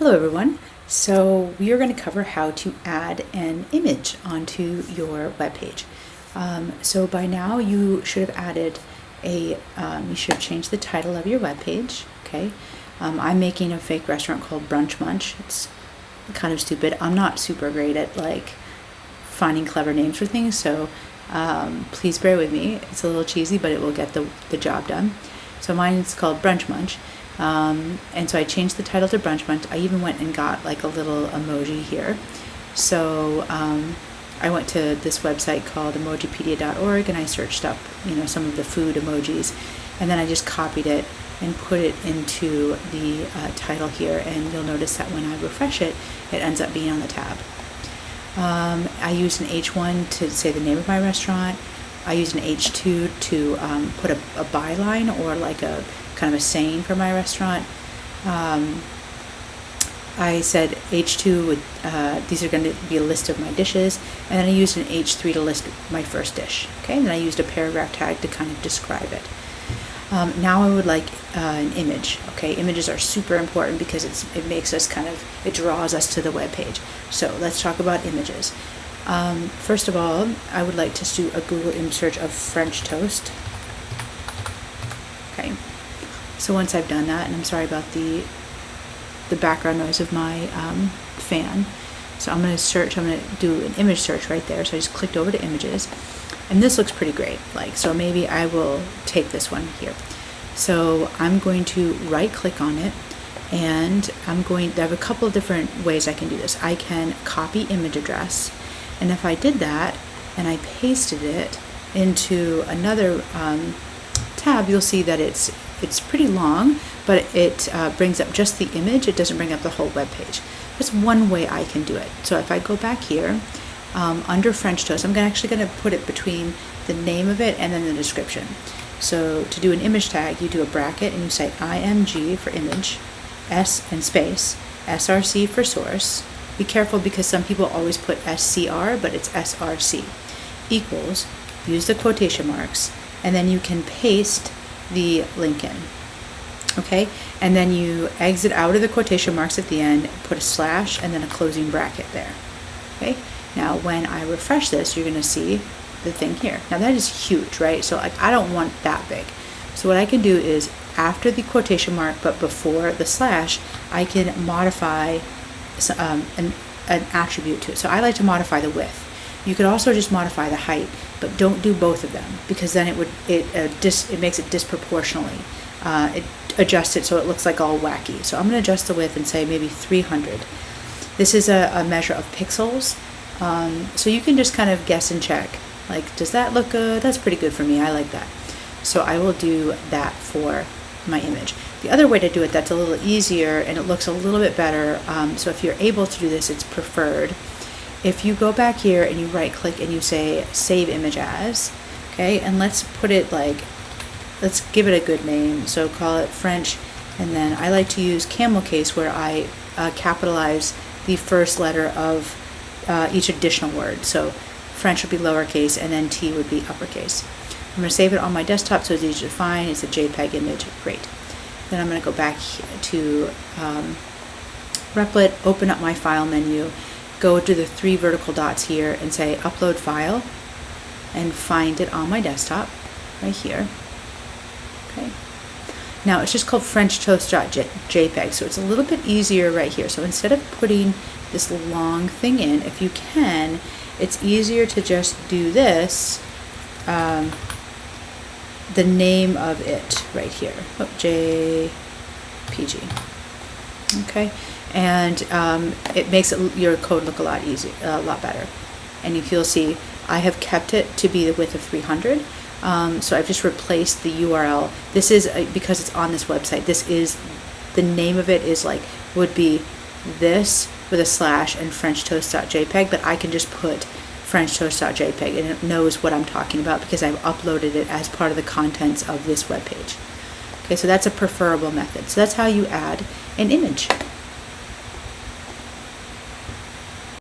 Hello everyone. So we are going to cover how to add an image onto your web page. So by now you should have added you should have changed the title of your web page. Okay. I'm making a fake restaurant called Brunch Munch. It's kind of stupid. I'm not super great at finding clever names for things, so please bear with me. It's a little cheesy, but it will get the job done. So mine is called Brunch Munch. And so I changed the title to Brunch Munch. I even went and got a little emoji here. So I went to this website called emojipedia.org and I searched up some of the food emojis, and then I just copied it and put it into the title here, and you'll notice that when I refresh it, it ends up being on the tab. I used an H1 to say the name of my restaurant. I used an H2 to put a byline or a kind of a saying for my restaurant. I said H2 would, these are going to be a list of my dishes, and then I used an H3 to list my first dish. Okay, and then I used a paragraph tag to kind of describe it. Now I would like an image. Okay, images are super important because it makes us it draws us to the web page. So let's talk about images. First of all, I would like to do a Google image search of French toast. Okay, so once I've done that, and I'm sorry about the background noise of my fan. So I'm going to do an image search right there. So I just clicked over to images, and this looks pretty great. So maybe I will take this one here. So I'm going to right click on it, and I have a couple of different ways I can do this. I can copy image address, and if I did that and I pasted it into another tab, you'll see that it's pretty long, but it brings up just the image. It doesn't bring up the whole web page. That's one way I can do it. So if I go back here, under French toast, I'm actually going to put it between the name of it and then the description. So to do an image tag, you do a bracket and you say IMG for image, S and space, SRC for source. Be careful because some people always put SCR, but it's SRC, equals, use the quotation marks, and then you can paste the link in. Okay, and then you exit out of the quotation marks at the end, put a slash, and then a closing bracket there. Okay, now when I refresh this, you're going to see the thing here. Now that is huge, right? So I don't want that big. So what I can do is after the quotation mark, but before the slash, I can modify an attribute to it. So I like to modify the width. You could also just modify the height, but don't do both of them because then it makes it disproportionately. It adjusts it so it looks all wacky. So I'm going to adjust the width and say maybe 300. This is a measure of pixels, so you can just kind of guess and check. Does that look good? That's pretty good for me. I like that. So I will do that for my image. The other way to do it that's a little easier and it looks a little bit better, so if you're able to do this, it's preferred. If you go back here and you right click and you say save image as, okay, and let's put it let's give it a good name. So call it French, and then I like to use camel case where I capitalize the first letter of each additional word. So French would be lowercase and then T would be uppercase. I'm going to save it on my desktop so it's easy to find. It's a JPEG image. Great. Then I'm going to go back to Replit, open up my file menu, go to the 3 vertical dots here and say upload file, and find it on my desktop right here. Okay. Now it's just called FrenchToast.jpg, so it's a little bit easier right here. So instead of putting this long thing in, if you can, it's easier to just do this, the name of it right here, JPG. Okay, and it makes your code look a lot easier, a lot better. And if you'll see, I have kept it to be the width of 300. So I've just replaced the URL. This is because it's on this website. This is the name of it is would be this with a slash and FrenchToast.jpg, but I can just put FrenchToast.jpg and it knows what I'm talking about because I've uploaded it as part of the contents of this web page. Okay, so that's a preferable method. So that's how you add an image.